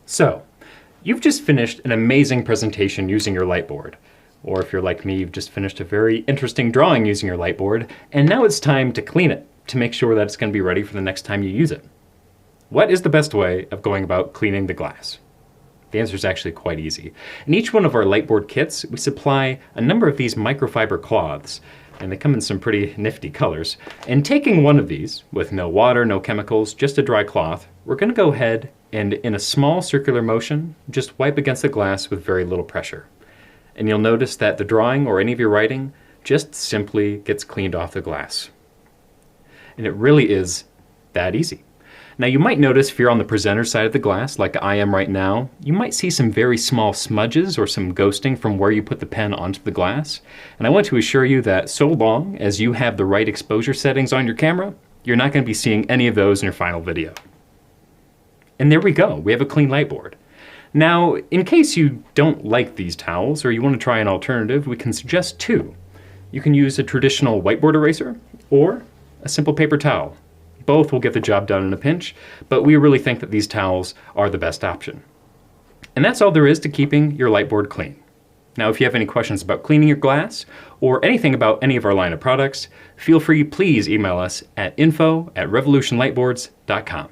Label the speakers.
Speaker 1: So, you've just finished an amazing presentation using your Lightboard. Or if you're like me, you've just finished a very interesting drawing using your Lightboard, and now it's time to clean it to make sure that it's going to be ready for the next time you use it. What is the best way of going about cleaning the glass? The answer is actually quite easy. In each one of our Lightboard kits, we supply a number of these microfiber cloths, and they come in some pretty nifty colors. And taking one of these, with no water, no chemicals, just a dry cloth, we're going to go ahead and in a small circular motion, just wipe against the glass with very little pressure. And you'll notice that the drawing or any of your writing just simply gets cleaned off the glass. And it really is that easy. Now you might notice if you're on the presenter side of the glass, like I am right now, you might see some very small smudges or some ghosting from where you put the pen onto the glass. And I want to assure you that so long as you have the right exposure settings on your camera, you're not going to be seeing any of those in your final video. And there we go, we have a clean Lightboard. Now, in case you don't like these towels or you want to try an alternative, we can suggest two. You can use a traditional whiteboard eraser or a simple paper towel. Both will get the job done in a pinch, but we really think that these towels are the best option. And that's all there is to keeping your Lightboard clean. Now, if you have any questions about cleaning your glass or anything about any of our line of products, feel free, please email us at info@revolutionlightboards.com.